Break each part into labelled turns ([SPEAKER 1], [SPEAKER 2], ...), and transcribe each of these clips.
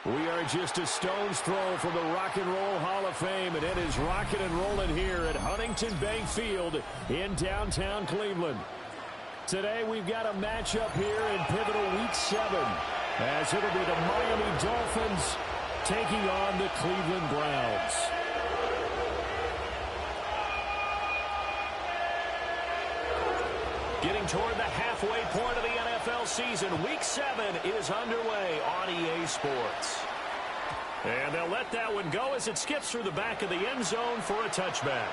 [SPEAKER 1] We are just a stone's throw from the Rock and Roll Hall of Fame, and it is rocking and rolling here at Huntington Bank Field in downtown Cleveland. Today we've got a matchup here in pivotal Week 7, as it'll be the Miami Dolphins taking on the Cleveland Browns. Getting toward the halfway point of the NFL season, Week 7 is underway on EA Sports. And they'll let that one go as it skips through the back of the end zone for a touchback.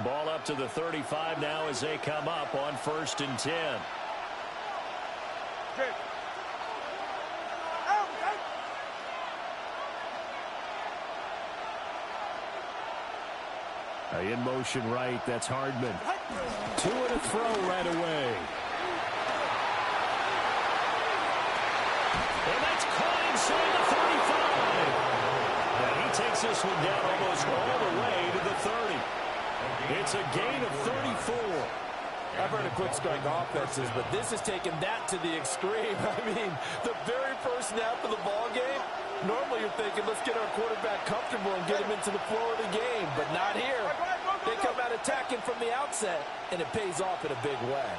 [SPEAKER 1] Ball up to the 35 now as they come up on 1st and 10. In motion right, that's Hardman. Two and a throw right away. And that's caught inside the 35. And he takes this one down almost all the way to the 30. It's a gain of 34.
[SPEAKER 2] I've heard of quick strike offenses, but this is taking that to the extreme. I mean, the very first snap of the ball game, normally you're thinking, let's get our quarterback comfortable and get him into the flow of the game, but not here. They come out attacking from the outset, and it pays off in a big way.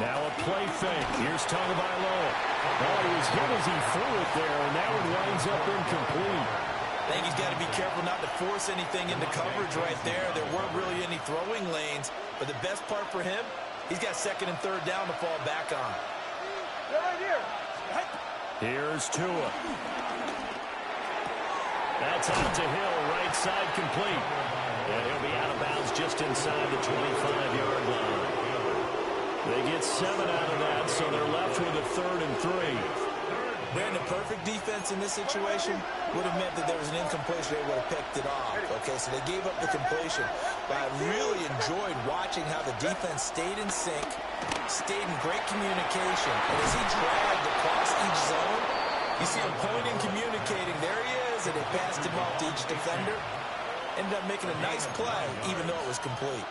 [SPEAKER 1] Now a play fake. Here's Tagovailoa. Oh, he was hit as he threw it there, and that one winds up incomplete.
[SPEAKER 3] I think he's got to be careful not to force anything into coverage right there. There weren't really any throwing lanes, but the best part for him, he's got 2nd and 3rd down to fall back on.
[SPEAKER 1] Here's Tua. That's out to Hill, right side complete. And he'll be out of bounds just inside the 25-yard line. They get 7 out of that, so they're left with a 3rd and 3.
[SPEAKER 3] Brandon, perfect defense in this situation would have meant that there was an incompletion. They would have picked it off. Okay, so they gave up the completion. But I really enjoyed watching how the defense stayed in sync, stayed in great communication. And as he dragged across each zone, you see him pointing, communicating. There he is, and they passed him off to each defender. Ended up making a nice play, even though it was complete.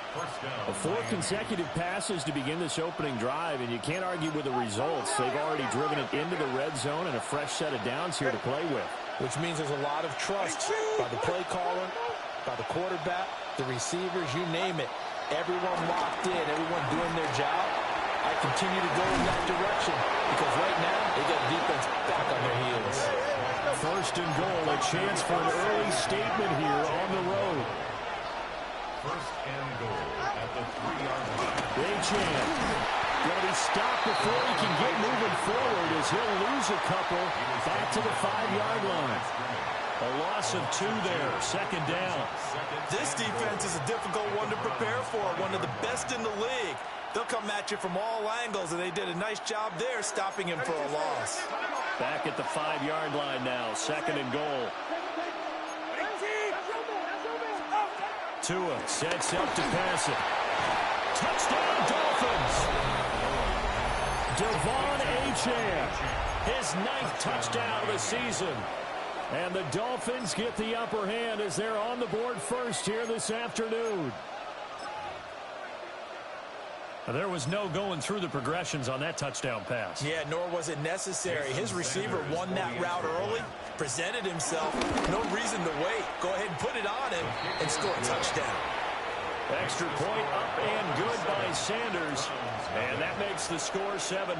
[SPEAKER 1] 4 consecutive passes to begin this opening drive, and you can't argue with the results. They've already driven it into the red zone and a fresh set of downs here to play with.
[SPEAKER 2] Which means there's a lot of trust by the play caller, by the quarterback, the receivers, you name it. Everyone locked in, everyone doing their job. I continue to go in that direction because right now they got defense back on their heels.
[SPEAKER 1] 1st and goal, a chance for an early statement here on the road.
[SPEAKER 4] 1st and goal at the 3-yard line.
[SPEAKER 1] Achane will be stopped before he can get moving forward as he'll lose a couple back to the 5-yard line. A loss of 2 there, 2nd down.
[SPEAKER 3] This defense is a difficult one to prepare for, one of the best in the league. They'll come at you from all angles, and they did a nice job there stopping him for a loss.
[SPEAKER 1] Back at the 5-yard line now, 2nd and goal. Tua sets up to pass it. Touchdown, Dolphins! Devon Achane, his 9th touchdown of the season. And the Dolphins get the upper hand as they're on the board first here this afternoon. There was no going through the progressions on that touchdown pass.
[SPEAKER 3] Yeah, nor was it necessary. His receiver won that route early, presented himself. No reason to wait. Go ahead and put it on him and score a touchdown.
[SPEAKER 1] Extra point up and good by Sanders. And that makes the score 7-0.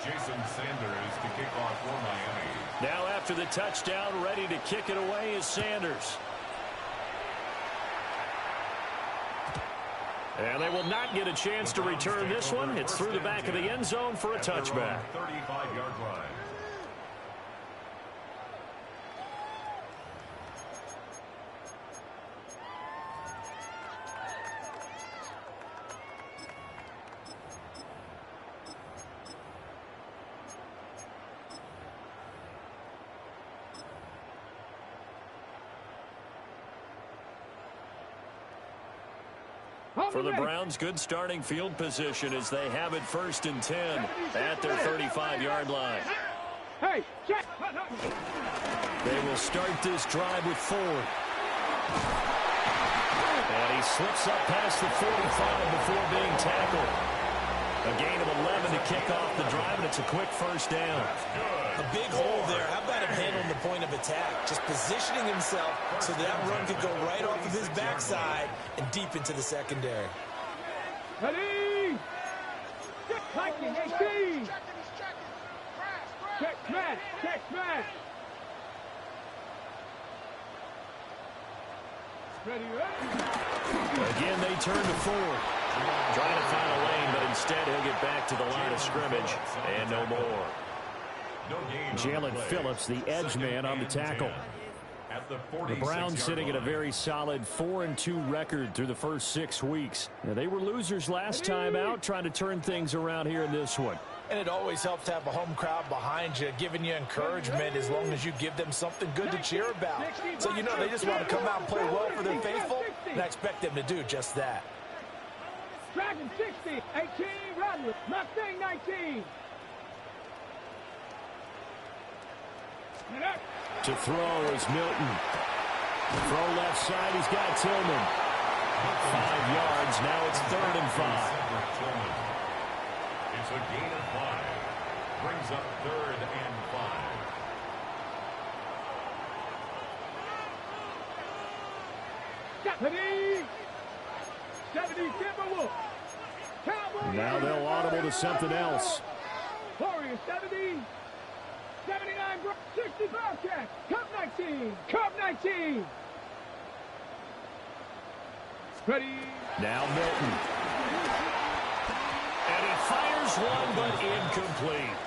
[SPEAKER 4] Jason Sanders to kick off for Miami.
[SPEAKER 1] Now after the touchdown, ready to kick it away is Sanders. And they will not get a chance to return this one. It's through the back of the end zone for a touchback.
[SPEAKER 4] 35-yard line.
[SPEAKER 1] For the Browns, good starting field position as they have it 1st and 10 at their 35-yard line. They will start this drive with Ford. And he slips up past the 45 before being tackled. A gain of 11 to kick off the drive, and it's a quick 1st down.
[SPEAKER 3] A big hole there. How about him handling the point of attack? Just positioning himself so that run could go right off of his backside and deep into the secondary.
[SPEAKER 5] Ready! Hiking, 18! Check smash! Check smash! Ready,
[SPEAKER 1] Again, they turn to Ford. Trying to find a lane, but instead he'll get back to the line of scrimmage. And no more. Jalen Phillips, the edge man on the tackle. The Browns sitting at a very solid 4-2 record through the first 6 weeks. Now, they were losers last time out, trying to turn things around here in this one.
[SPEAKER 2] And it always helps to have a home crowd behind you, giving you encouragement as long as you give them something good to cheer about. So you know they just want to come out and play well for their faithful, and I expect them to do just that.
[SPEAKER 5] Dragon 60, 18, Rodley, Mustang 19.
[SPEAKER 1] To throw is Milton. Throw left side, he's got Tillman. 5 yards, now it's 3rd and 5.
[SPEAKER 4] It's a gain of 5. Brings up 3rd and 5.
[SPEAKER 5] 70, Timberwolf. Cowboy.
[SPEAKER 1] Now they'll audible to something else.
[SPEAKER 5] Warrior 70. 79, 60, Bobcat. Cup 19. Cup 19. Ready.
[SPEAKER 1] Now Milton. And he fires one, but incomplete.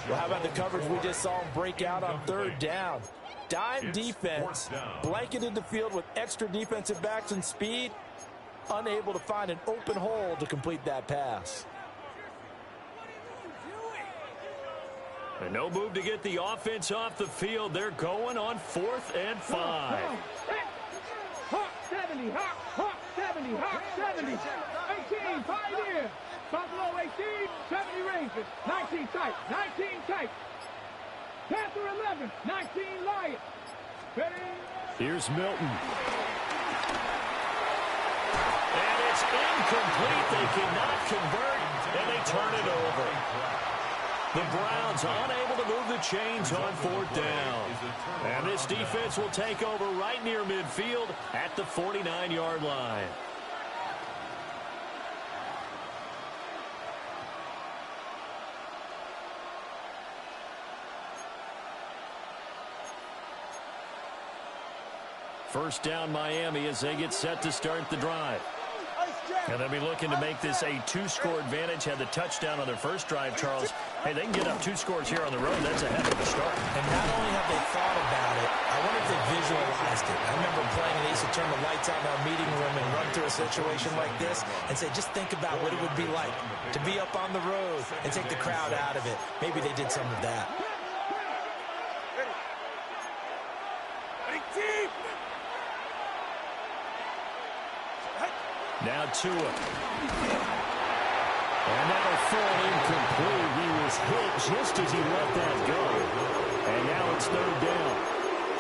[SPEAKER 2] Well, how about the coverage we just saw him break out on 3rd down? Dime defense, blanketed the field with extra defensive backs and speed, unable to find an open hole to complete that pass.
[SPEAKER 1] And no move to get the offense off the field. They're going on 4th and 5.
[SPEAKER 5] Hawk 70, Hawk 70, Hawk 70. 18, Pioneer. Buffalo 18, 70 Rangers. 19 tight, 19 tight. Panther 11, 19 Lions. Ready?
[SPEAKER 1] Here's Milton. And it's incomplete. They cannot convert, and they turn it over. The Browns unable to move the chains on 4th down. And this defense will take over right near midfield at the 49-yard line. First down Miami as they get set to start the drive. And they'll be looking to make this a 2-score advantage. Had the touchdown on their first drive, Charles. Hey, they can get up 2 scores here on the road. That's a heck of a start.
[SPEAKER 3] And not only have they thought about it, I wonder if they visualized it. I remember playing and they used to turn the lights out in our meeting room and run through a situation like this and say, just think about what it would be like to be up on the road and take the crowd out of it. Maybe they did some of that.
[SPEAKER 1] Now Tua. And that'll fall incomplete. He was hit just as he let that go. And now it's 3rd down.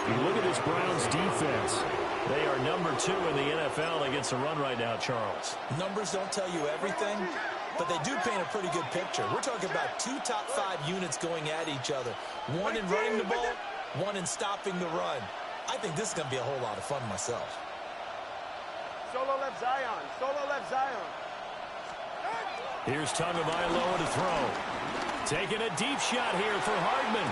[SPEAKER 1] You look at this Browns defense. They are number 2 in the NFL against the run right now, Charles.
[SPEAKER 3] Numbers don't tell you everything, but they do paint a pretty good picture. We're talking about 2 top 5 units going at each other. One in running the ball, one in stopping the run. I think this is going to be a whole lot of fun myself.
[SPEAKER 5] Solo left Zion. Solo left Zion.
[SPEAKER 1] Here's Tagovailoa to throw. Taking a deep shot here for Hardman.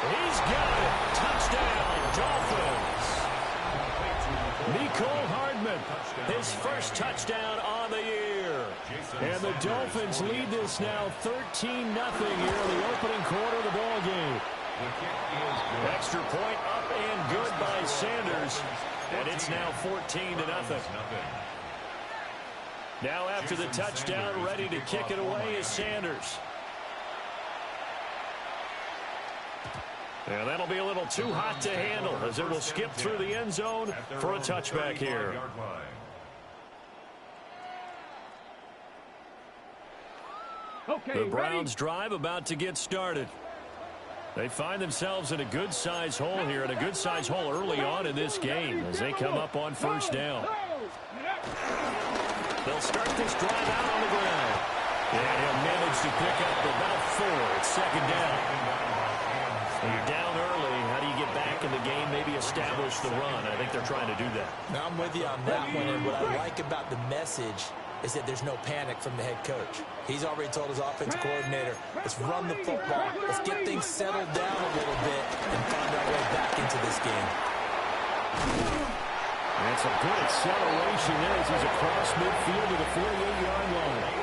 [SPEAKER 1] He's got it. Touchdown, Dolphins. Mecole Hardman, his first touchdown on the year. And the Dolphins lead this now 13-0 here in the opening quarter of the ball game. Extra point up and good by Sanders. And it's now 14-0. Now after the touchdown, ready to kick it away is Sanders. And that'll be a little too hot to handle as it will skip through the end zone for a touchback here. The Browns drive about to get started. They find themselves in a good-sized hole here, and a good-sized hole early on in this game as they come up on first down. They'll start this drive out on the ground. And he'll manage to pick up about 4 at second down. When you're down early, how do you get back in the game, maybe establish the run? I think they're trying to do that.
[SPEAKER 3] Now, I'm with you on that one, and what I like about the message is that there's no panic from the head coach. He's already told his offensive coordinator, let's run the football, let's get things settled down a little bit and find our way back into this game.
[SPEAKER 1] That's a good acceleration there as he's across midfield to the 48-yard line.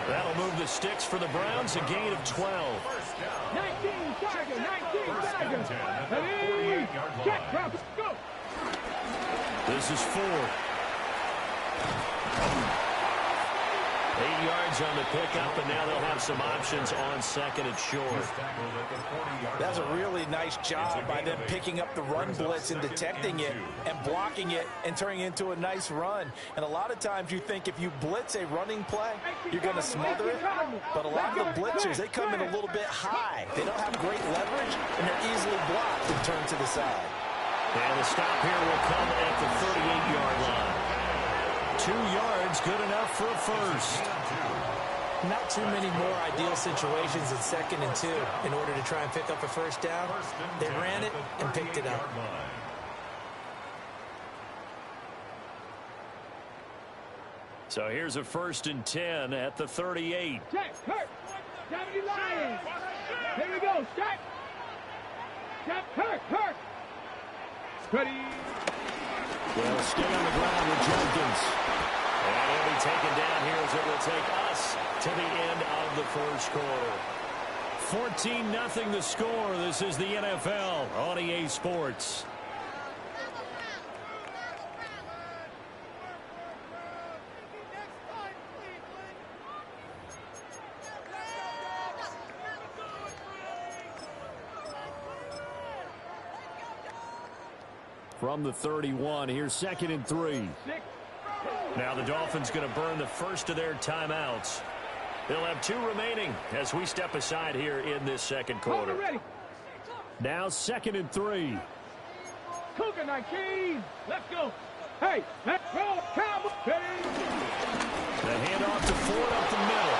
[SPEAKER 1] That'll move the sticks for the Browns, a gain of 12.
[SPEAKER 5] 19 seconds. Ready? Check, drop, go.
[SPEAKER 1] This is 4. 8 yards on the pickup, and now they'll have some options on second and short.
[SPEAKER 3] That's a really nice job by them picking up the run blitz and detecting it and blocking it and turning it into a nice run. And a lot of times you think if you blitz a running play, you're going to smother it. But a lot of the blitzers, they come in a little bit high. They don't have great leverage, and they're easily blocked and turned to the side.
[SPEAKER 1] And the stop here will come at the 38-yard line. 2 yards, good enough for a first.
[SPEAKER 3] Not too many more ideal situations in second and 2 in order to try and pick up a first down. They ran it and picked it up.
[SPEAKER 1] So here's a 1st and 10 at the 38.
[SPEAKER 5] Check, Kurt. Deputy Lions. Here we go, check. Check, Kurt. Ready.
[SPEAKER 1] Well, stay on the ground with Jenkins. And he'll be taken down here as it will take us to the end of the first quarter. 14-0 the score. This is the NFL on EA Sports. From the 31, here's 2nd and 3. Now the Dolphins going to burn the first of their timeouts. They'll have 2 remaining as we step aside here in this second quarter. Now 2nd and 3.
[SPEAKER 5] Cougar 19. Let's go. Hey, let's go. Cowboys.
[SPEAKER 1] The handoff to Ford up the middle.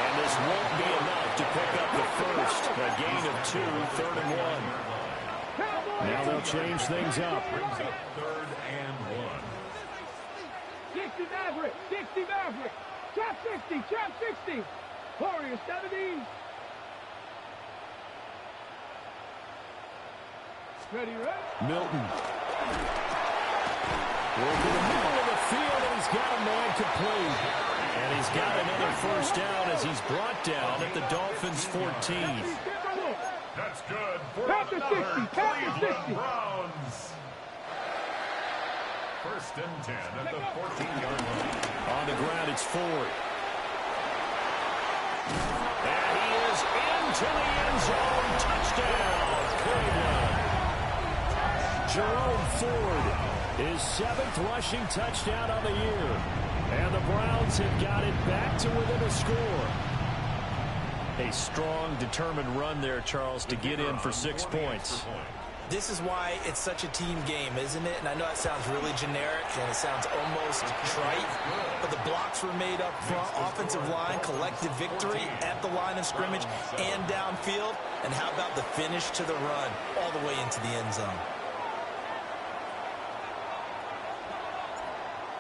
[SPEAKER 1] And this won't be enough to pick up the first. A gain of 2, 3rd and 1. Now they'll change things up.
[SPEAKER 4] 3rd and 1.
[SPEAKER 5] 60 Maverick. Trap 60. Warriors 70. Ready.
[SPEAKER 1] Milton. Working the middle of the field, and he's got a man complete. And he's got another first down as he's brought down at the Dolphins' 14.
[SPEAKER 4] That's good for
[SPEAKER 5] Pass
[SPEAKER 4] another
[SPEAKER 5] 60.
[SPEAKER 4] Cleveland Browns. 1st and 10 at the 14-yard line.
[SPEAKER 1] On the ground, it's Ford. And he is into the end zone. Touchdown, Cleveland. Jerome Ford, his 7th rushing touchdown on the year. And the Browns have got it back to within a score. A strong, determined run there, Charles, to get in for 6 points.
[SPEAKER 3] This is why it's such a team game, isn't it? And I know that sounds really generic and it sounds almost trite, but the blocks were made up front, offensive line, collective victory at the line of scrimmage and downfield. And how about the finish to the run all the way into the end zone?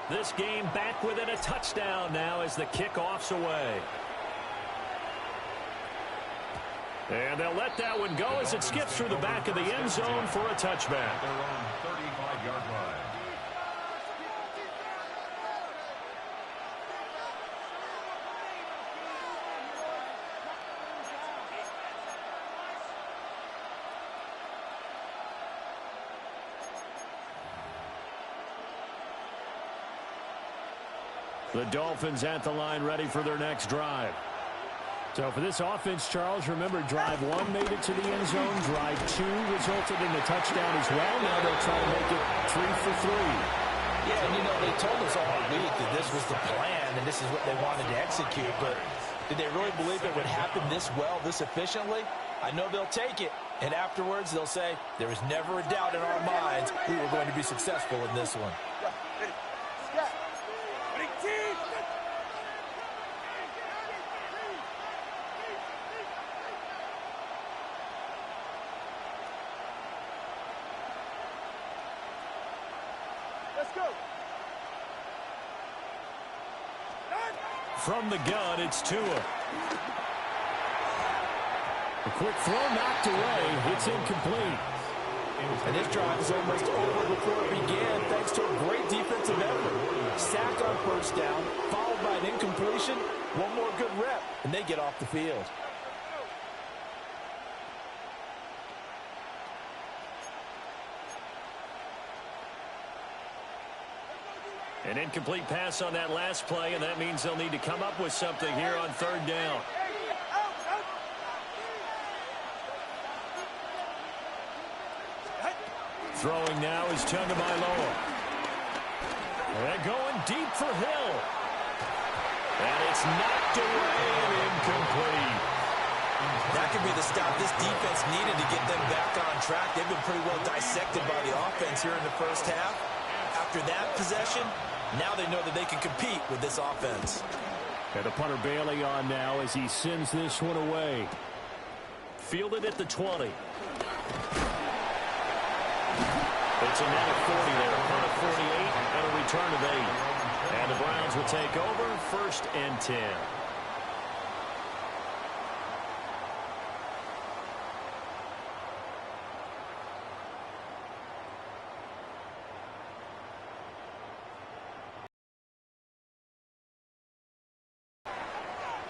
[SPEAKER 1] This game back within a touchdown now as the kickoff's away. And they'll let that one go as it skips through the back of the end zone for a touchback.
[SPEAKER 4] They're on 35-yard line.
[SPEAKER 1] The Dolphins at the line ready for their next drive. So for this offense, Charles, remember drive 1 made it to the end zone. Drive 2 resulted in a touchdown as well. Now they'll try to make it 3 for 3.
[SPEAKER 3] Yeah, and you know, they told us all week that this was the plan and this is what they wanted to execute, but Did they really believe it would happen this well, this efficiently? I know they'll take it, and afterwards they'll say, there was never a doubt in our minds we were going to be successful in this one.
[SPEAKER 1] From the gun, it's Tua. A quick throw knocked away. It's incomplete.
[SPEAKER 2] And this drive is almost over before it began, thanks to a great defensive effort. Sack on first down, followed by an incompletion. One more good rep, and they get off the field.
[SPEAKER 1] An incomplete pass on that last play, and that means they'll need to come up with something here on third down. Throwing now is Tagovailoa. And going deep for Hill. And it's knocked away and incomplete.
[SPEAKER 3] That could be the stop this defense needed to get them back on track. They've been pretty well dissected by the offense here in the first half. After that possession, now they know that they can compete with this offense.
[SPEAKER 1] And the punter Beli on now as he sends this one away. Fielded at the 20. It's a net of 40 there for a 48 and a return of 8. And the Browns will take over 1st and 10.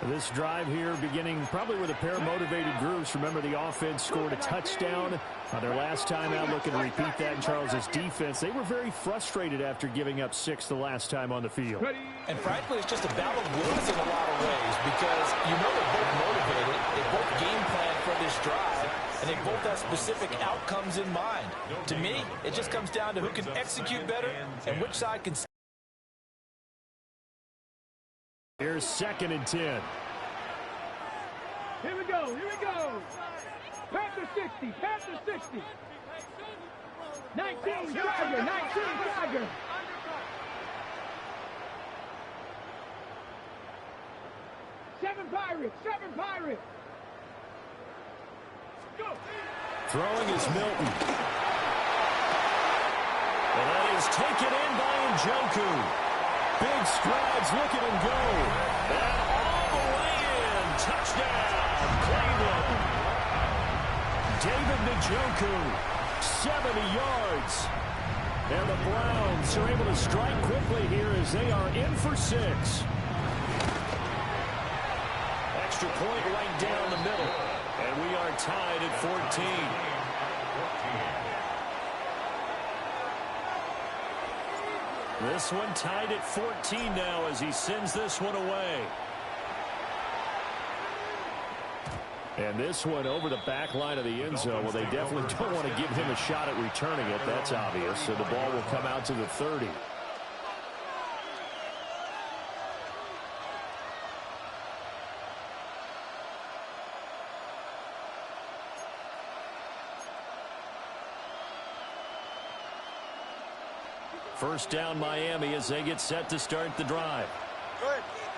[SPEAKER 1] This drive here beginning probably with a pair of motivated groups. Remember, the offense scored a touchdown on their last time out. Looking to repeat that in Charles's defense. They were very frustrated after giving up 6 the last time on the field.
[SPEAKER 3] And frankly, it's just a battle of wills in a lot of ways because you know they're both motivated. They both game plan for this drive, and they both have specific outcomes in mind. To me, it just comes down to who can execute better and which side can.
[SPEAKER 1] Here's 2nd and 10.
[SPEAKER 5] Here we go, here we go. Panther 60, Panther 60. 19 Tiger, 19 Tiger. Seven Pirates. Go.
[SPEAKER 1] Throwing is Milton. And that is taken in by Njoku. Big strides, look at him go. And all the way in. Touchdown, Cleveland. David Njoku, 70 yards. And the Browns are able to strike quickly here as they are in for 6. Extra point right down the middle. And we are tied at 14. This one tied at 14 now as he sends this one away. And this one over the back line of the end zone. Well, they definitely don't want to give him a shot at returning it. That's obvious. So the ball will come out to the 30. First down Miami as they get set to start the drive.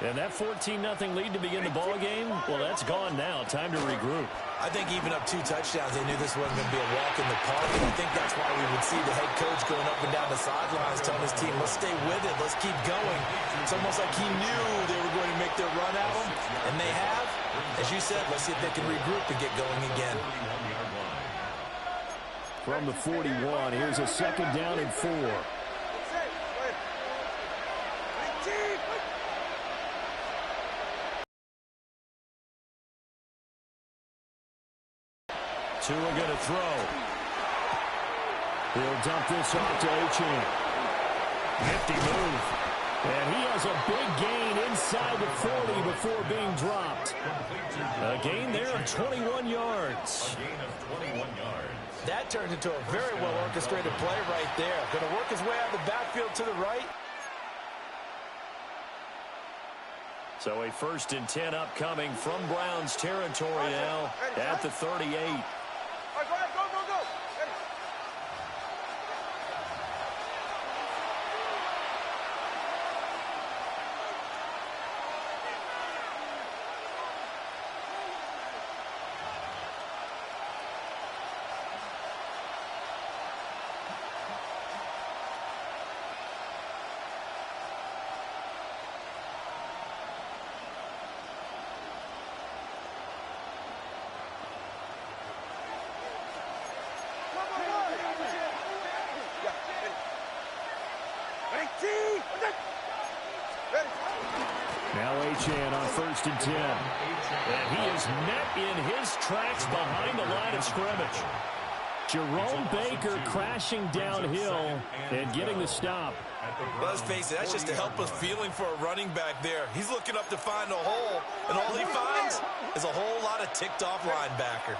[SPEAKER 1] And that 14-0 lead to begin the ball game, well, that's gone now. Time to regroup.
[SPEAKER 3] I think even up 2 touchdowns, they knew this wasn't going to be a walk in the park. And I think that's why we would see the head coach going up and down the sidelines telling his team, let's stay with it, let's keep going. It's almost like he knew they were going to make their run at him, and they have. As you said, let's see if they can regroup and get going again.
[SPEAKER 1] From the 41, here's a 2nd down and 4. Tua going to throw. He'll dump this off to Achane. Nifty move. And he has a big gain inside the 40 before being dropped. A gain there of 21 yards.
[SPEAKER 3] That turned into a very well-orchestrated play right there. Going to work his way out of the backfield to the right.
[SPEAKER 1] So a 1st and 10 upcoming from Browns territory now at the 38.
[SPEAKER 5] Now
[SPEAKER 1] Achane on 1st and 10. And he is met in his tracks behind the line of scrimmage. Jerome Baker crashing downhill and getting the stop.
[SPEAKER 3] Let's face it, that's just a helpless feeling for a running back there. He's looking up to find a hole, and all he finds is a whole lot of ticked-off linebacker.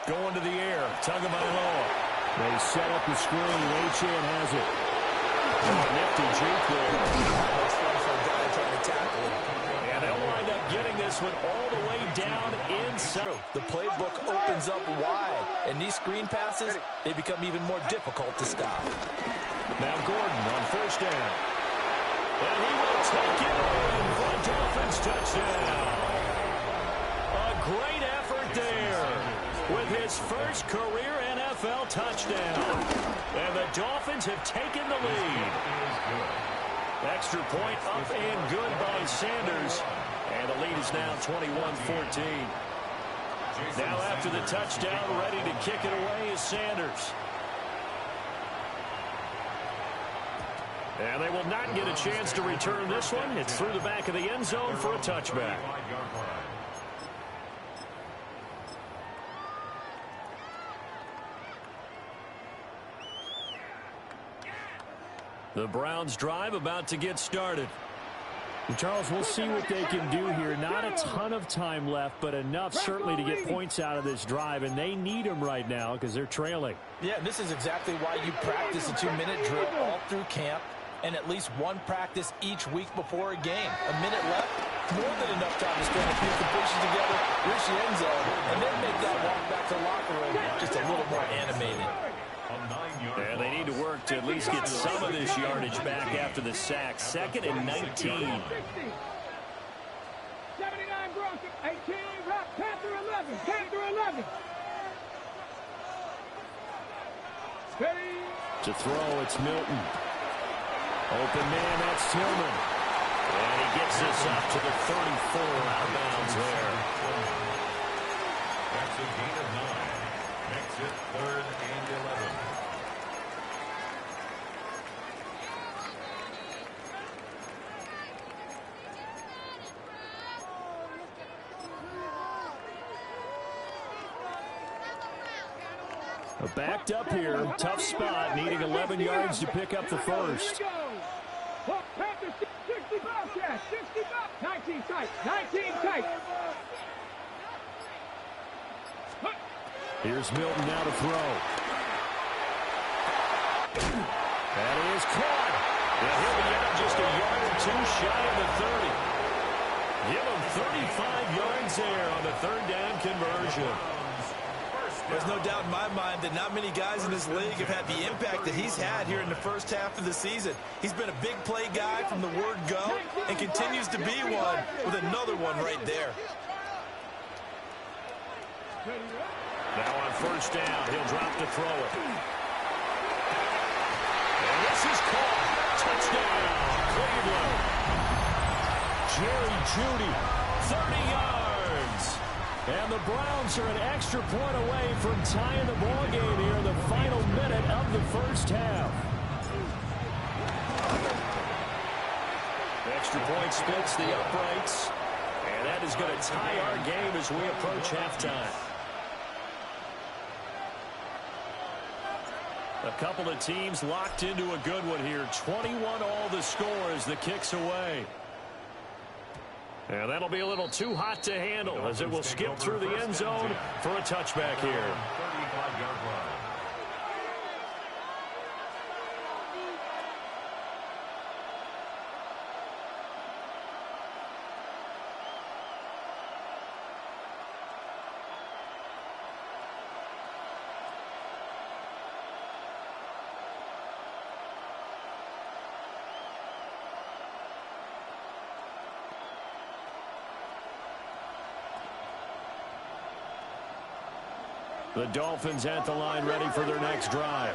[SPEAKER 1] Going to the air, Tagovailoa. They set up the screen. Achane has it. Nifty juke there.
[SPEAKER 3] It's fun for a guy trying to tackle him.
[SPEAKER 1] And they'll wind up getting this one all the way down inside.
[SPEAKER 2] The playbook opens up wide, and these screen passes, they become even more difficult to stop.
[SPEAKER 1] Now Gordon on 1st down. And he will take it in for a Dolphins touchdown. A great effort there with his first career NFL touchdown. And the Dolphins have taken the lead. Extra point up and good by Sanders. And the lead is now 21-14. Now after the touchdown, ready to kick it away is Sanders. And they will not get a chance to return this one. It's through the back of the end zone for a touchback. The Browns drive about to get started.
[SPEAKER 5] Charles, we'll see what they can do here. Not a ton of time left, but enough certainly to get points out of this drive, and they need them right now because they're trailing.
[SPEAKER 2] Yeah, this is exactly why you practice a 2-minute drill all through camp and at least one practice each week before a game. A minute left, more than enough time to string a few completions together, reach the end zone, and then make that walk back to the locker room just a little more animated.
[SPEAKER 1] And they need to work to at least get some of this yardage back after the sack. 2nd and 19.
[SPEAKER 5] 79 Bronx, 18 Rock, Panther 11, Panther 11. Steady.
[SPEAKER 1] To throw, it's Milton. Open man, that's Tillman. And he gets this up to the 34 out of bounds there.
[SPEAKER 4] That's a gain of 9. Makes it 3rd and 11.
[SPEAKER 1] Backed up here, tough spot, needing 11 yards to pick up the first.
[SPEAKER 5] Panther 65, Cash, 65, 19 tight, 19 tight.
[SPEAKER 1] Here's Milton now to throw. That is caught. And he'll be out just a yard or two shy of the 30. Give him 35 yards there on the 3rd down conversion.
[SPEAKER 3] There's no doubt in my mind that not many guys in this league have had the impact that he's had here in the first half of the season. He's been a big play guy from the word go and continues to be one with another one right there.
[SPEAKER 1] Now on 1st down, he'll drop to throw it. And this is caught. Touchdown, Cleveland. Jerry Jeudy, 30 yards. And the Browns are an extra point away from tying the ball game here in the final minute of the first half. Extra point splits the uprights. And that is going to tie our game as we approach halftime. A couple of teams locked into a good one here. 21 all the score as the kick's away. And that'll be a little too hot to handle as it will skip through the end zone for a touchback here.
[SPEAKER 4] 35-yard line.
[SPEAKER 5] The Dolphins at the line ready for their next drive.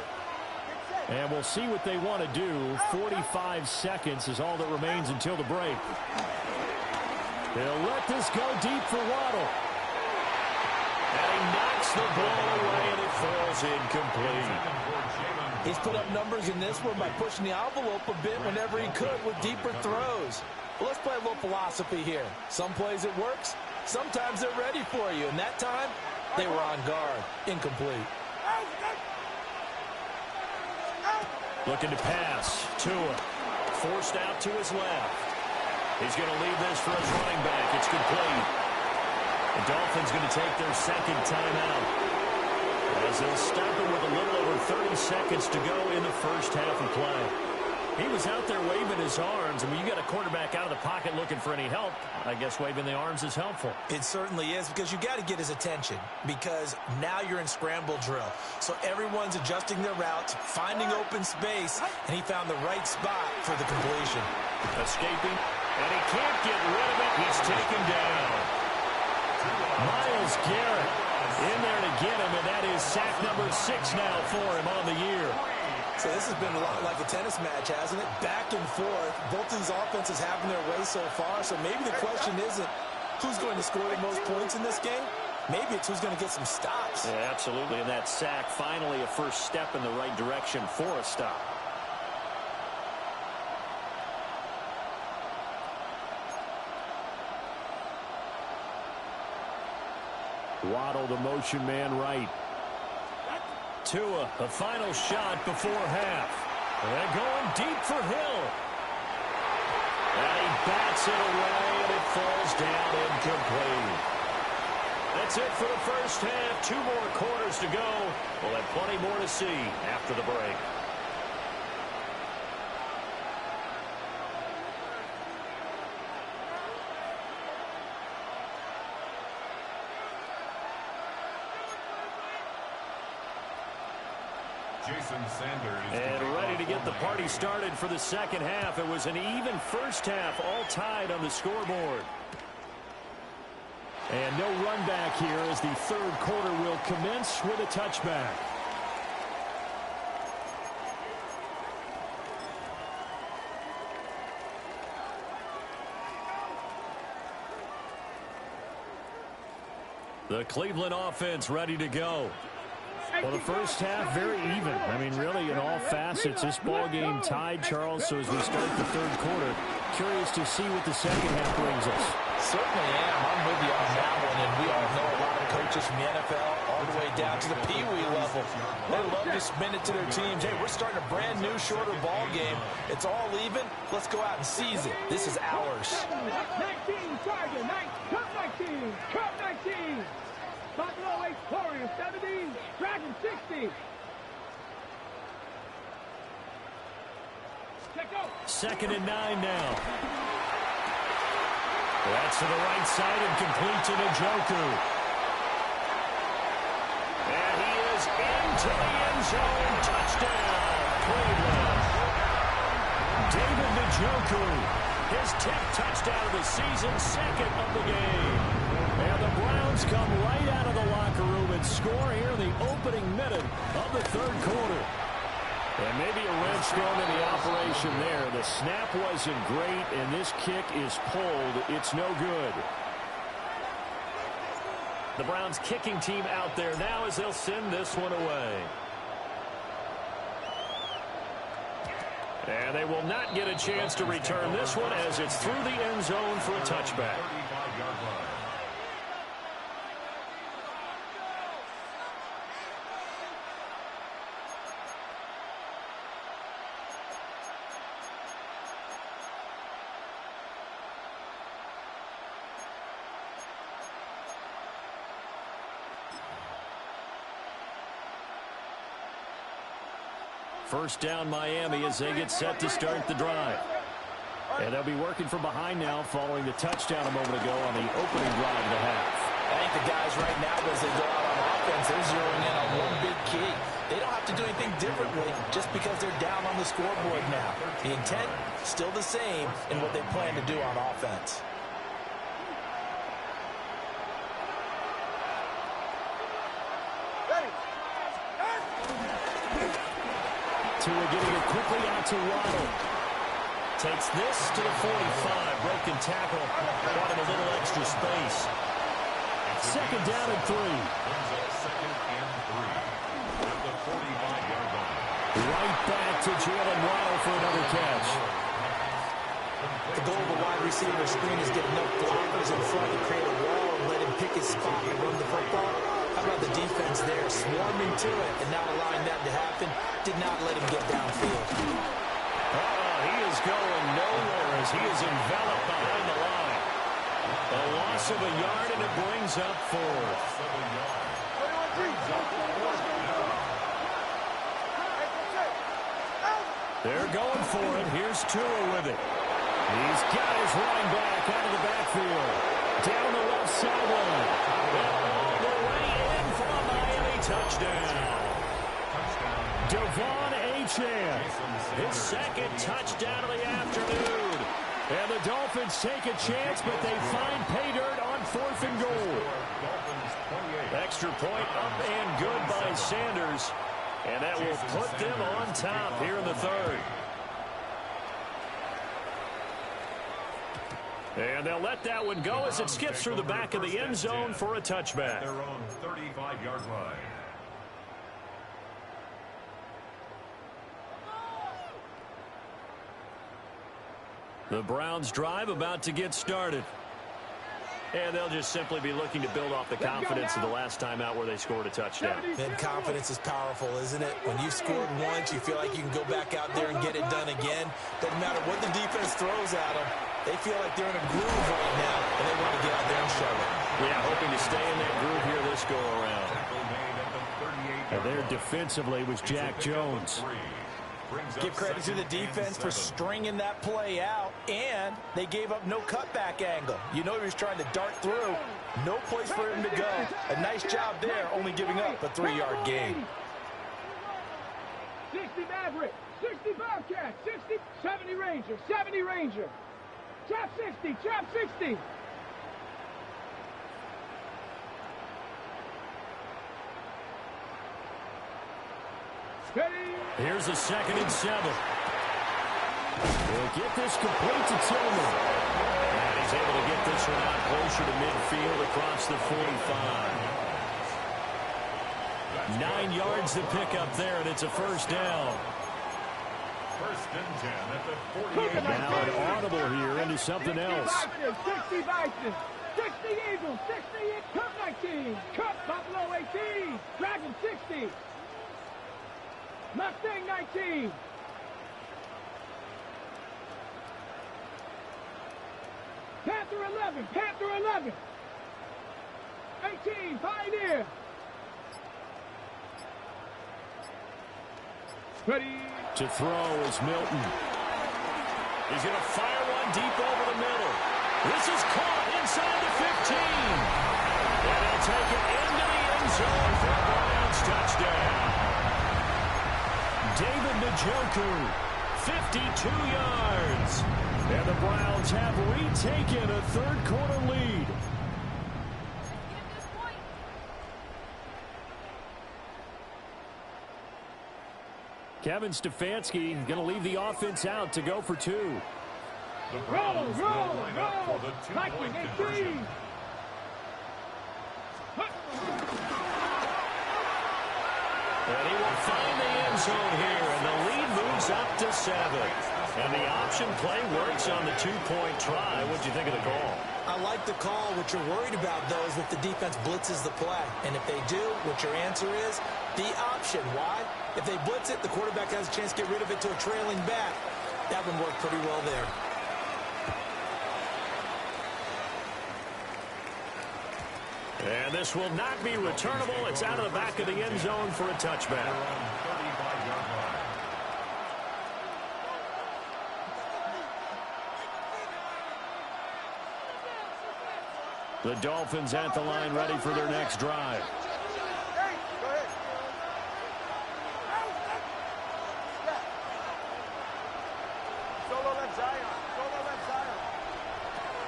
[SPEAKER 5] And we'll see what they want to do. 45 seconds is all that remains until the break. They'll let this go deep for Waddle. And he knocks the ball away, and it falls incomplete.
[SPEAKER 2] He's put up numbers in this one by pushing the envelope a bit whenever he could with deeper throws. Well, let's play a little philosophy here. Some plays it works. Sometimes they're ready for you. And that time, they were on guard. Incomplete.
[SPEAKER 5] Looking to pass. Tua. Forced out to his left. He's going to leave this for his running back. It's complete. The Dolphins going to take their second timeout, as they'll stop it with a little over 30 seconds to go in the first half of play. He was out there waving his arms. I mean, you got a quarterback out of the pocket looking for any help. I guess waving the arms is helpful.
[SPEAKER 3] It certainly is, because you got to get his attention, because now you're in scramble drill. So everyone's adjusting their routes, finding open space, and he found the right spot for the completion.
[SPEAKER 5] Escaping, and he can't get rid of it. He's taken down. Myles Garrett in there to get him, and that is sack number 6 now for him on the year.
[SPEAKER 3] So this has been a lot like a tennis match, hasn't it? Back and forth. Both of these offenses having their way so far. So maybe the question isn't who's going to score the most points in this game. Maybe it's who's going to get some stops.
[SPEAKER 5] Yeah, absolutely. And that sack, finally a first step in the right direction for a stop. Waddle, the motion man right. Tua, the final shot before half. And going deep for Hill. And he bats it away, and it falls down incomplete. That's it for the first half. 2 more quarters to go. We'll have plenty more to see after the break. And ready to get the party started for the second half. It was an even first half, all tied on the scoreboard. And no run back here as the third quarter will commence with a touchback. The Cleveland offense ready to go. Well, the first half, very even. I mean, really, in all facets, this ball game tied, Charles. So as we start the third quarter, curious to see what the second half brings us.
[SPEAKER 2] Certainly am. I'm with you on that one. And we all know a lot of coaches from the NFL all the way down to the Pee-wee level. They love to spin it to their teams. Hey, we're starting a brand new, shorter ball game. It's all even. Let's go out and seize it. This is ours.
[SPEAKER 6] 19, target, 19, cut 19. Buffalo Waits Warriors 70, Dragon 60.
[SPEAKER 5] Second and 9 now. That's to the right side and complete to Njoku. And he is into the end zone. Touchdown, Cleveland. David Njoku, his 10th touchdown of the season, second of the game. And the Browns come right out of the locker room and score here in the opening minute of the third quarter. And maybe a wrench thrown in the operation there. The snap wasn't great, and this kick is pulled. It's no good. The Browns kicking team out there now as they'll send this one away. And they will not get a chance to return this one as it's through the end zone for a touchback. First down Miami as they get set to start the drive. And they'll be working from behind now following the touchdown a moment ago on the opening drive of the half.
[SPEAKER 2] I think the guys right now, as they go out on offense, they're zeroing in on one big key. They don't have to do anything differently just because they're down on the scoreboard now. The intent, still the same in what they plan to do on offense.
[SPEAKER 5] Tua getting it quickly out to Waddle. Takes this to the 45. Broken tackle. Brought him a little extra space. Second down and 3.
[SPEAKER 4] Second and 3 at the 45-yard line.
[SPEAKER 5] Right back to Jalen Waddle for another catch.
[SPEAKER 3] The goal of a wide receiver screen is get enough blockers in front to create a wall and let him pick his spot and run the football. How about the defense there, swarming to it and not allowing that to happen? Did not let him get downfield.
[SPEAKER 5] He is going nowhere as he is enveloped behind the line. A loss of a yard, and it brings up 4th. They're going for it. Here's Tua with it. He's got his running back out of the backfield. Down the left sideline. All the way in for a Miami touchdown. Devon Achane, his second touchdown of the afternoon. And the Dolphins take a chance, but they find pay dirt on 4th and goal. Extra point up and good by Sanders. And that will put them on top here in the 3rd. And they'll let that one go as it skips through the back of the end zone for a touchback.
[SPEAKER 4] Their own 35-yard line.
[SPEAKER 5] The Browns drive about to get started. And they'll just simply be looking to build off the confidence of the last time out where they scored a touchdown.
[SPEAKER 3] And confidence is powerful, isn't it? When you've scored once, you feel like you can go back out there and get it done again. Doesn't matter what the defense throws at them. They feel like they're in a groove right now, and they want to get out there and show it.
[SPEAKER 5] Yeah, hoping to stay in that groove here this go-around. And there defensively was Jack Jones.
[SPEAKER 3] Give credit to the defense for stringing that play out, and they gave up no cutback angle. You know he was trying to dart through. No place for him to go. A nice job there, only giving up a 3-yard gain.
[SPEAKER 6] 60 Maverick, 60 Bobcat, 60, 70 Ranger, 70 Ranger. Trap 60, trap 60. Ready.
[SPEAKER 5] Here's a 2nd and 7. He'll get this complete to Tillman. And he's able to get this one out closer to midfield across the 45. 9 yards to pick up there, and it's a first down.
[SPEAKER 4] First and 10 at the 48.
[SPEAKER 5] Now an audible here into something else.
[SPEAKER 6] 60 Bison, 60 Eagles, 60 Cup 19, Cup Buffalo 18, Dragon 60. Mustang 19. Panther 11. Panther 11. 18. Pioneer. Ready.
[SPEAKER 5] To throw is Milton. He's going to fire one deep over the middle. This is caught inside the 15. And he'll take it into the end zone for a Browns touchdown. David Njoku, 52 yards. And the Browns have retaken a 3rd quarter lead. Kevin Stefanski going to leave the offense out to go for 2.
[SPEAKER 4] The Browns will line up for the 2-point conversion.
[SPEAKER 5] And he will find the end zone here, and the lead moves up to 7. And the option play works on the 2-point try. What'd you think of the call?
[SPEAKER 3] I like the call. What you're worried about, though, is if the defense blitzes the play. And if they do, what your answer is? The option. Why? If they blitz it, the quarterback has a chance to get rid of it to a trailing back. That one worked pretty well there.
[SPEAKER 5] And this will not be returnable. It's out of the back of the end zone for a touchback. The Dolphins at the line ready for their next drive.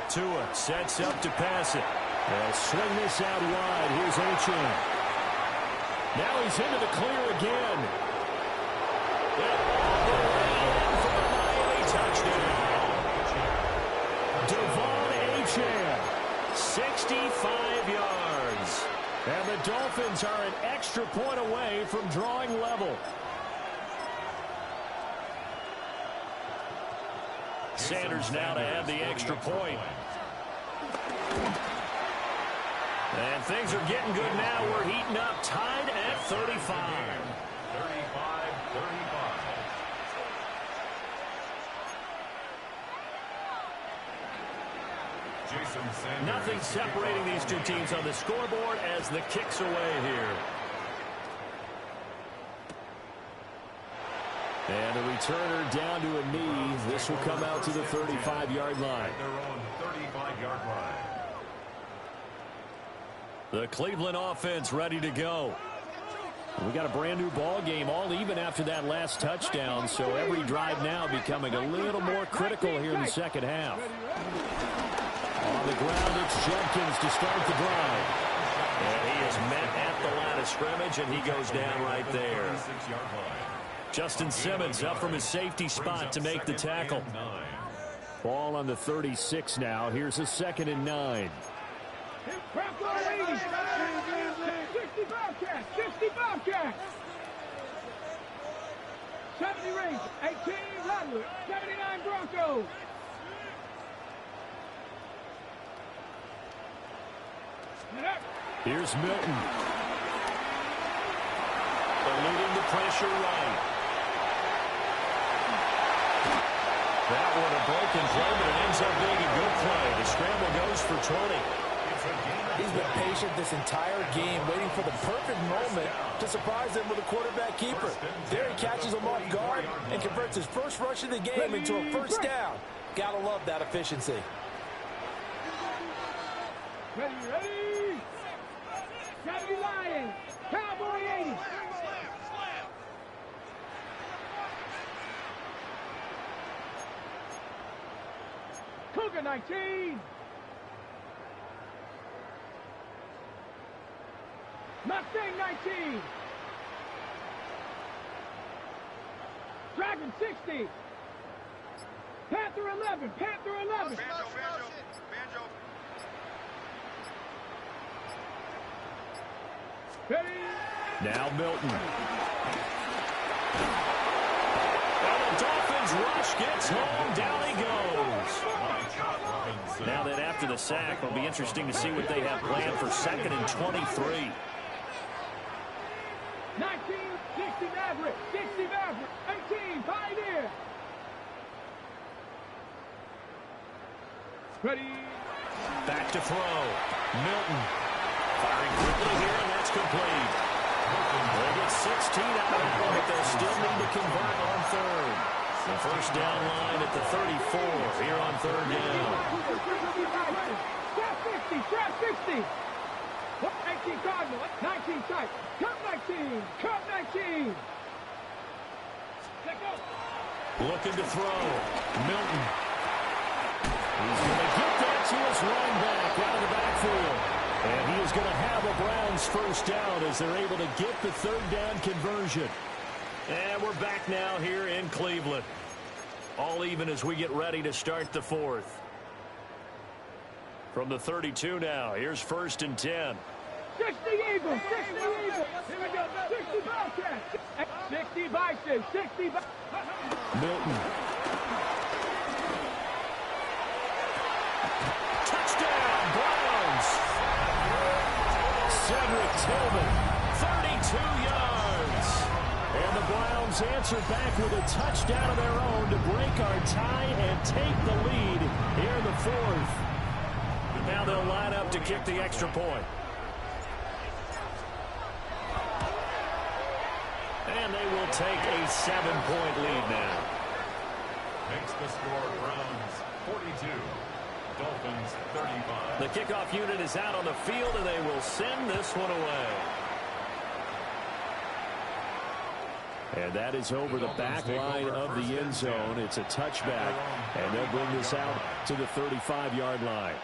[SPEAKER 5] Tua sets up to pass it. They'll swing this out wide. Here's Achane. Now he's into the clear again.
[SPEAKER 1] touchdown. 65 yards. And the Dolphins are an extra point away from drawing level. Sanders now to have the extra point. And things are getting good now. We're heating up, tied at 35.
[SPEAKER 4] 35-35.
[SPEAKER 1] Nothing separating these two teams on the scoreboard as the kick's away here. And the returner down to a knee. This will come out to the 35-yard line.
[SPEAKER 4] Their own 35-yard line.
[SPEAKER 1] The Cleveland offense ready to go. We got a brand new ball game, all even after that last touchdown, so every drive now becoming a little more critical here in the second half. On the ground, it's Jenkins to start the drive. And he is met at the line of scrimmage, and he goes down right there. Justin Simmons up from his safety spot to make the tackle. Ball on the 36 now. Here's a 2nd and 9.
[SPEAKER 6] 65 catch. 70 Rangers, 18 Ludwig, 79 Broncos.
[SPEAKER 1] Here's Milton. Eluding the pressure right. That one a broken play, but it ends up being a good play. The scramble goes for 20.
[SPEAKER 2] He's been patient this entire game, waiting for the perfect moment to surprise them with a quarterback keeper. There he catches him off guard and converts his first rush of the game into a first down. Gotta love that efficiency.
[SPEAKER 6] Ready. Gotta be lying. Cowboy 80. Cougar 19. Mustang 19. Dragon 60. Panther 11. Panther 11.
[SPEAKER 7] Banjo.
[SPEAKER 6] Ready.
[SPEAKER 1] Now Milton. And the Dolphins rush gets home. Down he goes. Now that after the sack, it'll be interesting to see what they have planned for 2nd and 23.
[SPEAKER 6] 19, 60 Maverick, 60 Maverick, 18 Pioneer. Ready.
[SPEAKER 1] Back to throw. Milton. Firing quickly here, and that's complete. They get 16 out of that one, but they'll still need to convert on 3rd. The first down line at the 34 here on 3rd down.
[SPEAKER 6] Trap 60, trap 60. 19 Cardinal, 19 tight. Cup 19, Cup 19. Let go.
[SPEAKER 1] Looking to throw. Milton. He's going to get that to his running back out of the backfield. And he is going to have a Browns first down as they're able to get the 3rd down conversion. And we're back now here in Cleveland. All even as we get ready to start the 4th. From the 32 now, here's 1st and 10.
[SPEAKER 6] 60 Eagles, 60 Eagles. Here we go, 60 Bobcats. 60 Bison, 60
[SPEAKER 1] Milton. Touchdown, Browns. Cedric Tillman, 32 yards. And the Browns answer back with a touchdown of their own to break our tie and take the lead here in the 4th. Now they'll line up to kick the extra point. And they will take a 7-point lead now.
[SPEAKER 4] Makes the score Browns 42, Dolphins 35.
[SPEAKER 1] The kickoff unit is out on the field, and they will send this one away. And that is over the back line of the end zone. It's a touchback, and they'll bring this out to the 35-yard line.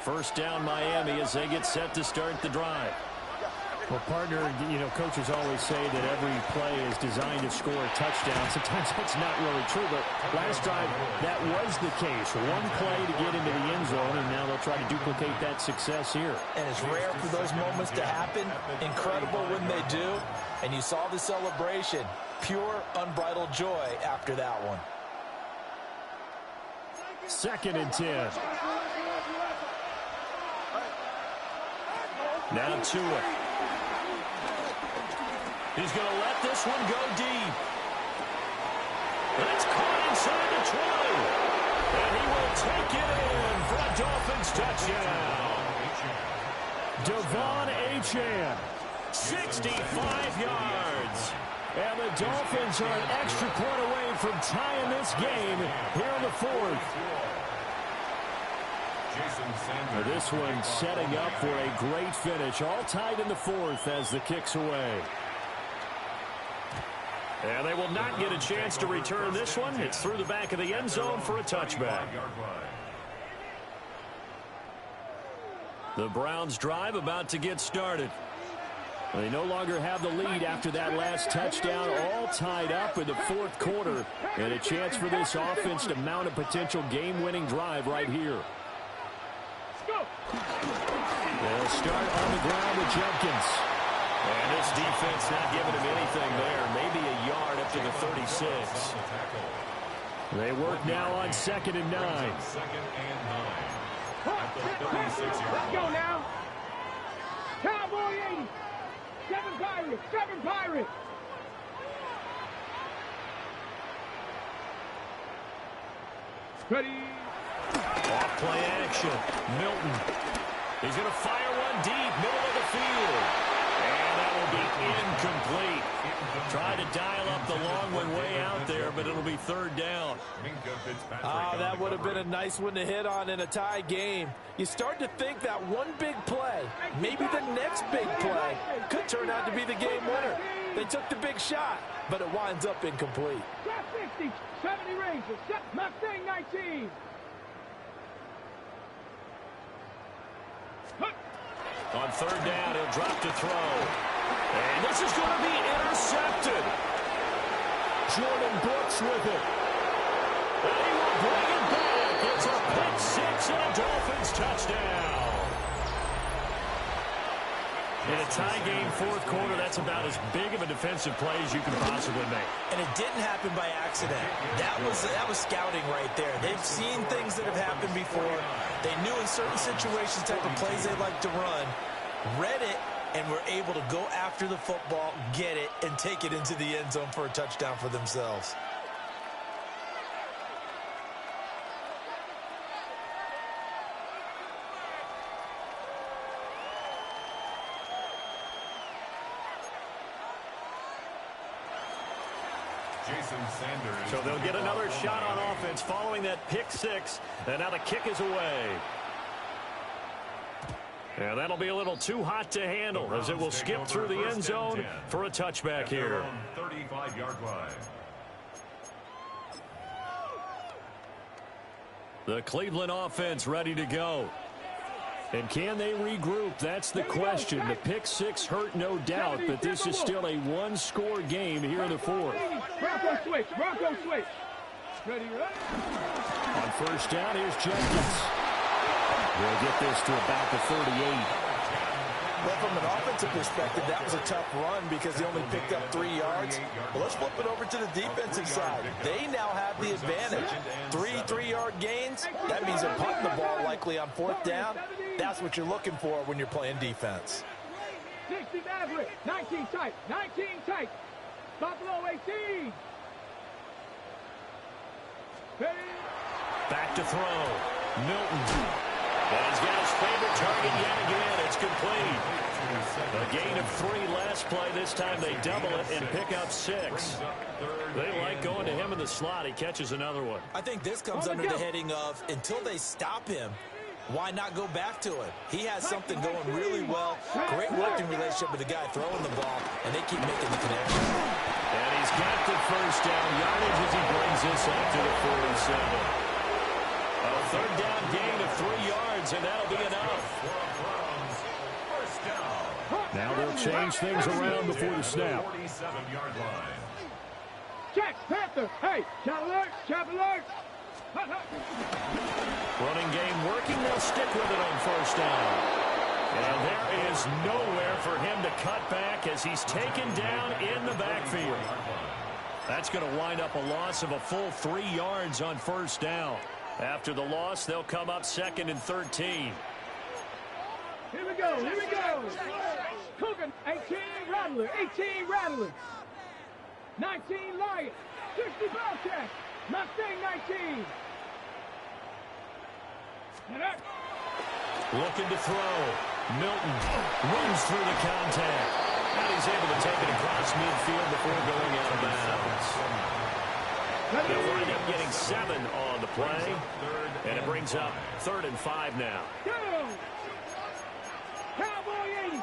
[SPEAKER 1] First down Miami as they get set to start the drive.
[SPEAKER 5] Well, partner, coaches always say that every play is designed to score a touchdown. Sometimes that's not really true, but last drive, that was the case. One play to get into the end zone, and now they'll try to duplicate that success here.
[SPEAKER 3] And it's rare for those moments to happen. Incredible when they do. And you saw the celebration. Pure, unbridled joy after that one.
[SPEAKER 5] 2nd and 10.
[SPEAKER 1] Now Tua. He's going to let this one go deep. That's caught inside the 20. And he will take it in for a Dolphins touchdown.
[SPEAKER 5] Devon Achane, 65 yards. And the Dolphins are an extra point away from tying this game here in the 4th. This one setting up for a great finish. All tied in the 4th as the kick's away.
[SPEAKER 1] And they will not get a chance to return this one. It's through the back of the end zone for a touchback. The Browns drive about to get started. They no longer have the lead after that last touchdown, all tied up in the 4th quarter, and a chance for this offense to mount a potential game-winning drive right here. They'll start on the ground with Jenkins. And this defense not giving him anything there, maybe a yard up to the 36.
[SPEAKER 5] They work now on 2nd and 9.
[SPEAKER 6] Let's go now. Cowboy 80. 7 Pirates. 7 Pirates. Ready.
[SPEAKER 1] Off play action. Milton. He's going to fire one deep, middle of the field. And that will be incomplete. Try to dial up the long one way out there, but it'll be 3rd down.
[SPEAKER 2] That would have been a nice one to hit on in a tie game. You start to think that one big play, maybe the next big play, could turn out to be the game winner. They took the big shot, but it winds up incomplete.
[SPEAKER 6] 60, 70 Rangers, Mustang 19.
[SPEAKER 1] On 3rd down, he'll drop to throw. And this is going to be intercepted.
[SPEAKER 5] Jordan Brooks with it.
[SPEAKER 1] And he will bring it back. It's a pick 6 and a Dolphins touchdown. In a tie game 4th quarter, that's about as big of a defensive play as you can possibly make.
[SPEAKER 3] And it didn't happen by accident. That was scouting right there. They've seen things that have happened before. They knew in certain situations type of plays they like to run, read it, and were able to go after the football, get it, and take it into the end zone for a touchdown for themselves.
[SPEAKER 1] So they'll get another shot on offense following that pick 6, and now the kick is away. And that'll be a little too hot to handle as it will skip through the end zone for a touchback here.
[SPEAKER 4] 35-yard line.
[SPEAKER 1] The Cleveland offense ready to go. And can they regroup? That's the question. The pick 6 hurt, no doubt, but this is still a one-score game here in the 4th.
[SPEAKER 6] Bronco switch. Bronco switch. Ready, ready.
[SPEAKER 5] On 1st down, here's Jenkins. They'll get this to about the 38.
[SPEAKER 2] Well, from an offensive perspective, that was a tough run because they only picked up 3 yards. Well, let's flip it over to the defensive side. They now have the advantage. 3 3-yard gains. That means they're punting the ball likely on 4th down. That's what you're looking for when you're playing defense.
[SPEAKER 6] 60 Maverick. 19 tight. 19 tight. Buffalo 18. Ready.
[SPEAKER 1] Back to throw. Milton. And he's got his favorite target yet again. It's complete. A gain of 3 last play. This time they double it and pick up 6. They like going to him in the slot. He catches another one.
[SPEAKER 3] I think this comes under the heading of until they stop him, why not go back to it? He has something going really well. Great working relationship with the guy throwing the ball, and they keep making the connection.
[SPEAKER 1] And he's got the 1st down yardage as he brings this up to the 47. A 3rd down gain of 3 yards
[SPEAKER 5] yards, and that'll be enough.
[SPEAKER 1] Now they'll change things around before the snap.
[SPEAKER 4] 47-yard line.
[SPEAKER 6] Check, Panther. Hey, chop alert, chop alert.
[SPEAKER 5] Running game working. They'll stick with it on first down. And there is nowhere for him to cut back as he's taken down in the backfield. That's going to wind up a loss of a full 3 yards on first down. After the loss, they'll come up 2nd and 13.
[SPEAKER 6] Here we go, here we go. Coogan, 18 Rattler, 18 Rattler. 19 Lion, 60 Bellcat, Mustang 19.
[SPEAKER 5] Looking to throw. Milton runs through the contact. And he's able to take it across midfield before going out of bounds. They'll wind up getting 7 on the play. And it brings up 3rd and 5 now.
[SPEAKER 6] Go! Cowboy 80.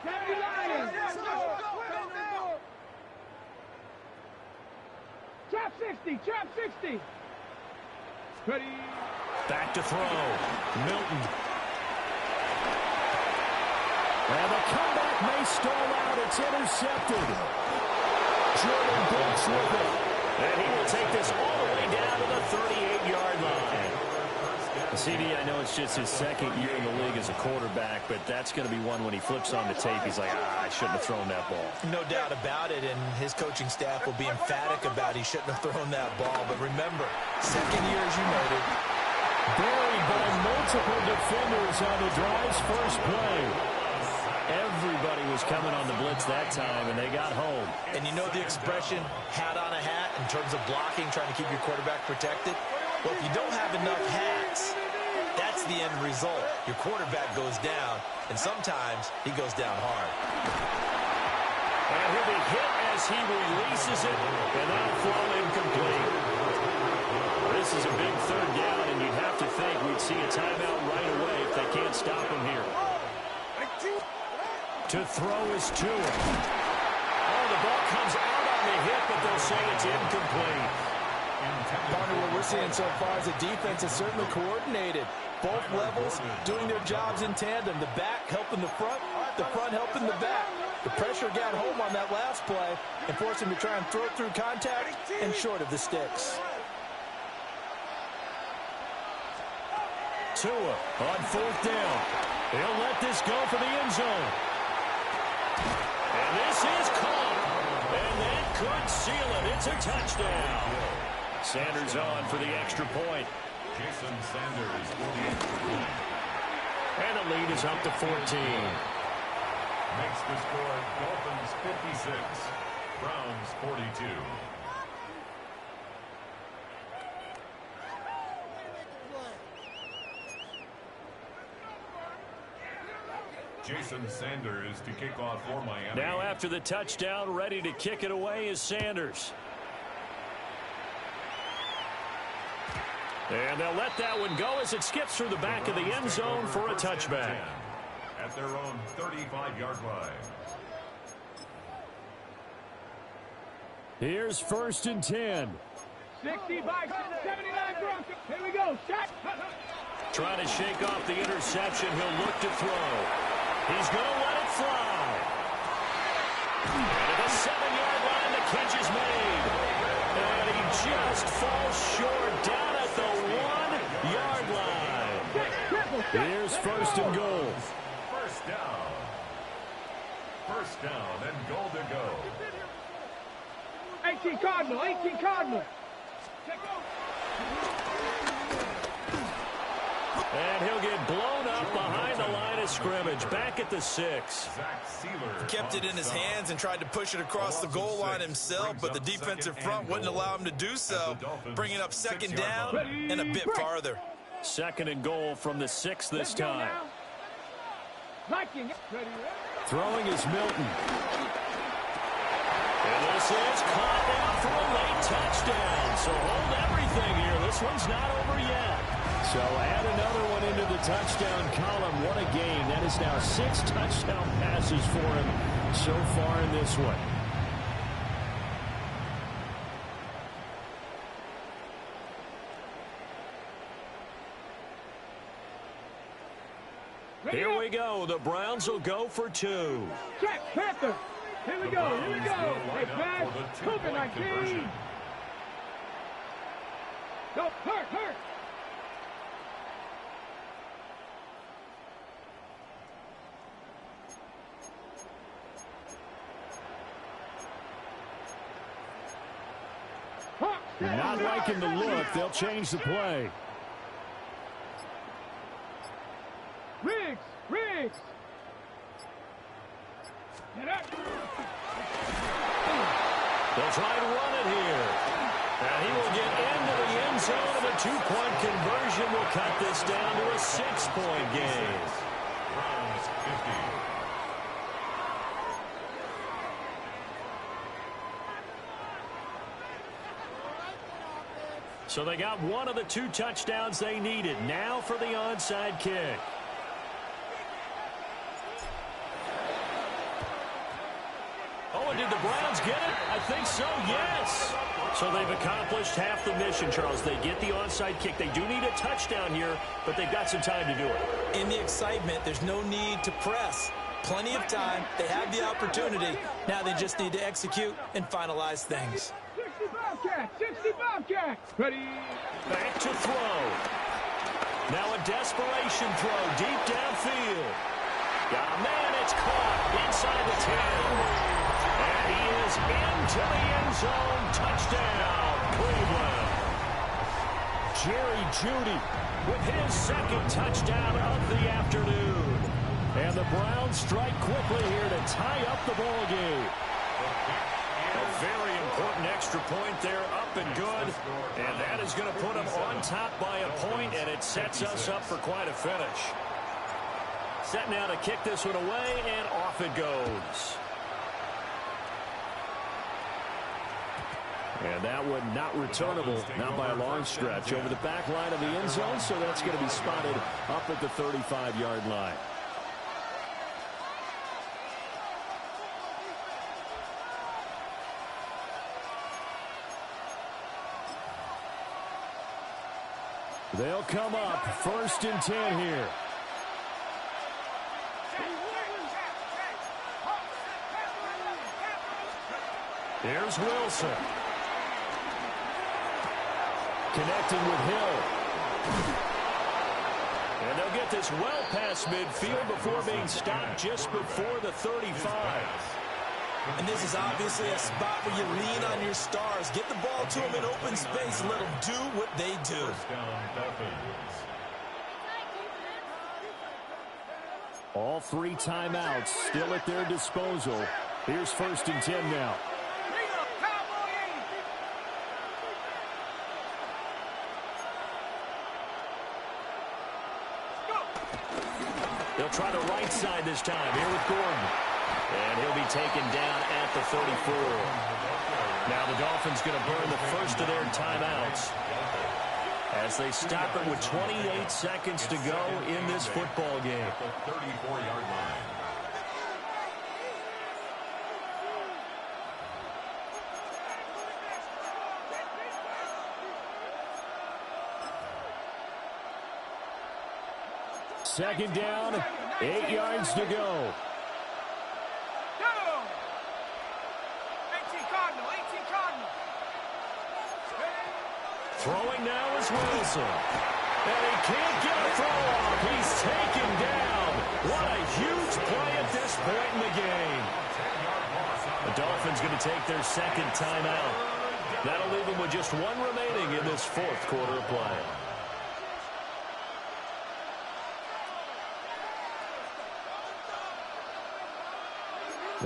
[SPEAKER 6] 70 Lions. Trap 60, trap 60. Ready.
[SPEAKER 5] Back to throw. Milton.
[SPEAKER 1] And the comeback may stall out. It's intercepted. Jordan Brooks with it.
[SPEAKER 5] And he will take this all the way down to the 38-yard line. CD, I know it's just his 2nd year in the league as a quarterback, but that's going to be one when he flips on the tape. He's like, I shouldn't have thrown that ball.
[SPEAKER 3] No doubt about it, and his coaching staff will be emphatic about he shouldn't have thrown that ball. But remember, 2nd year, as you noted.
[SPEAKER 1] Buried by multiple defenders on the drive's first play.
[SPEAKER 5] Everybody was coming on the blitz that time, and they got home.
[SPEAKER 3] And you know the expression, hat on a hat, in terms of blocking, trying to keep your quarterback protected? Well, if you don't have enough hats, that's the end result. Your quarterback goes down, and sometimes he goes down hard.
[SPEAKER 5] And he'll be hit as he releases it, and that'll fall incomplete. This is a big 3rd down, and you'd have to think we'd see a timeout right away if they can't stop him here. To throw is Tua. Oh, the ball comes out on the hit, but they'll say it's incomplete.
[SPEAKER 2] Partner, what we're seeing so far is the defense is certainly coordinated. Both levels doing their jobs in tandem. The back helping the front helping the back. The pressure got home on that last play and forced him to try and throw through contact and short of the sticks.
[SPEAKER 5] Tua on 4th down. He'll let this go for the end zone. And this is caught. And that could seal it. It's a touchdown. Sanders on for the extra point.
[SPEAKER 4] Jason Sanders for the extra point.
[SPEAKER 5] And the lead is up to 14.
[SPEAKER 4] Makes the score Dolphins 56, Browns 42. Jason Sanders to kick off for Miami.
[SPEAKER 5] Now after the touchdown, ready to kick it away is Sanders. And they'll let that one go as it skips through the back of the end zone for a touchback.
[SPEAKER 4] At their own 35-yard line.
[SPEAKER 1] Here's 1st and 10.
[SPEAKER 6] 60 by 79 Broncos. Here we go. Shot.
[SPEAKER 5] Trying to shake off the interception. He'll look to throw. He's going to let it fly. And at the 7-yard line, the catch is made. And he just falls short down at the 1-yard line.
[SPEAKER 1] Here's 1st and goal.
[SPEAKER 4] First down. First down and goal to go.
[SPEAKER 6] 18 Cardinal, 18 Cardinal.
[SPEAKER 5] And he'll get blown up behind the line of scrimmage. Back at the 6.
[SPEAKER 3] Kept it in his hands and tried to push it across the goal line himself, but the defensive front wouldn't allow him to do so, bringing up 2nd down and a bit farther.
[SPEAKER 5] 2nd and goal from the 6 this time.
[SPEAKER 1] Throwing is Milton.
[SPEAKER 5] And this is caught down for a late touchdown. So hold everything here. This one's not over yet.
[SPEAKER 1] So add another one into the touchdown column. What a game. That is now 6 touchdown passes for him so far in this one.
[SPEAKER 5] Here we go. The Browns will go for 2.
[SPEAKER 6] Check, Panther. Here we go, here we go. Hey, pass. Cougar 19. Go, hurt.
[SPEAKER 1] Not liking the look. They'll change the play.
[SPEAKER 6] Riggs. Get up.
[SPEAKER 5] They'll try to run it here. And he will get into the end zone, and a 2-point conversion will cut this down to a 6-point game.
[SPEAKER 4] Browns 50.
[SPEAKER 5] So they got one of the 2 touchdowns they needed. Now for the onside kick. Oh, and did the Browns get it? I think so, yes. So they've accomplished half the mission, Charles. They get the onside kick. They do need a touchdown here, but they've got some time to do it.
[SPEAKER 3] In the excitement, there's no need to press. Plenty of time. They have the opportunity. Now they just need to execute and finalize things.
[SPEAKER 6] 60 Bobcat. Ready.
[SPEAKER 5] Back to throw. Now a desperation throw deep downfield. Got a man, it's caught inside the 10. And he is into the end zone. Touchdown, Cleveland. Jerry Jeudy with his second touchdown of the afternoon. And the Browns strike quickly here to tie up the ball game. A very important extra point there, up and good. And that is going to put them on top by a point, and it sets us up for quite a finish. Set now to kick this one away, and off it goes. And that one not returnable, not by a long stretch, over the back line of the end zone, so that's going to be spotted up at the 35-yard line. They'll come up 1st and 10 here. Here's Wilson. Connecting with Hill. And they'll get this well past midfield before being stopped just before the 35.
[SPEAKER 3] And this is obviously a spot where you lean on your stars. Get the ball to them in open space and let them do what they do.
[SPEAKER 4] First down, Dolphins.
[SPEAKER 1] All 3 timeouts still at their disposal. Here's 1st and 10 now.
[SPEAKER 5] They'll try the right side this time. Here with Gordon. And he'll be taken down at the 34. Now the Dolphins going to burn the first of their timeouts as they stop it with 28 seconds to go in this football game.
[SPEAKER 4] The 34-yard line.
[SPEAKER 1] Second down, 8 yards to go.
[SPEAKER 5] Throwing now is Wilson. And he can't get a throw off. He's taken down. What a huge play at this point in the game. The Dolphins going to take their second timeout. That'll leave them with just 1 remaining in this 4th quarter of play.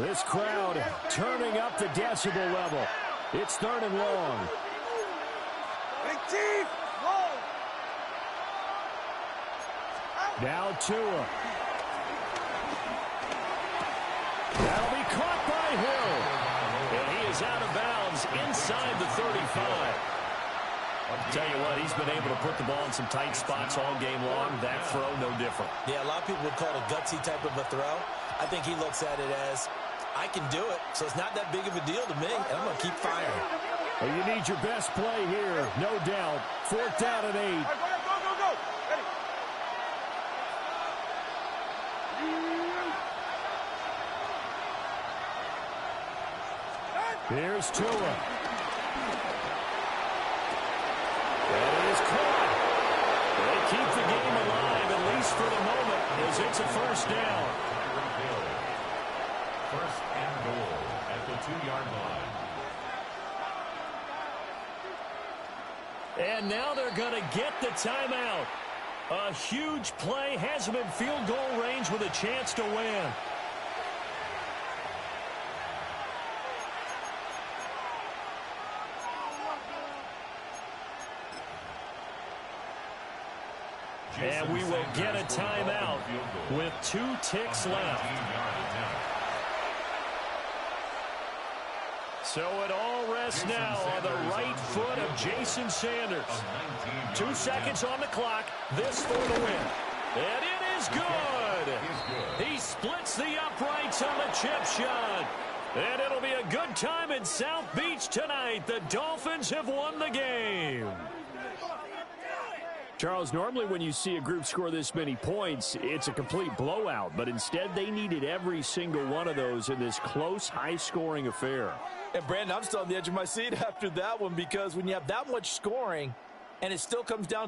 [SPEAKER 1] This crowd turning up the decibel level. It's 3rd and long. Now Tua. That'll be caught by Hill.
[SPEAKER 5] And he is out of bounds inside the 35. I'll tell you what, he's been able to put the ball in some tight spots all game long. That throw, no different.
[SPEAKER 3] Yeah, a lot of people would call it a gutsy type of a throw. I think he looks at it as, I can do it, so it's not that big of a deal to me, and I'm going to keep firing.
[SPEAKER 1] Well, you need your best play here, no doubt. 4th down and 8.
[SPEAKER 6] Go. Ready.
[SPEAKER 1] Here's Tua. And it is caught. They keep the game alive, at least for the moment, as it's a first down.
[SPEAKER 4] First and goal at the 2-yard line.
[SPEAKER 1] And now they're going to get the timeout. A huge play has them in field goal range with a chance to win. And we will get a timeout with 2 ticks left. So it all rests now on the right foot of Jason Sanders. 2 seconds on the clock. This for the win. And it is good. He splits the uprights on the chip shot. And it'll be a good time in South Beach tonight. The Dolphins have won the game. Charles, normally when you see a group score this many points, it's a complete blowout. But instead, they needed every single one of those in this close, high-scoring affair.
[SPEAKER 2] And, Brandon, I'm still on the edge of my seat after that one, because when you have that much scoring and it still comes down to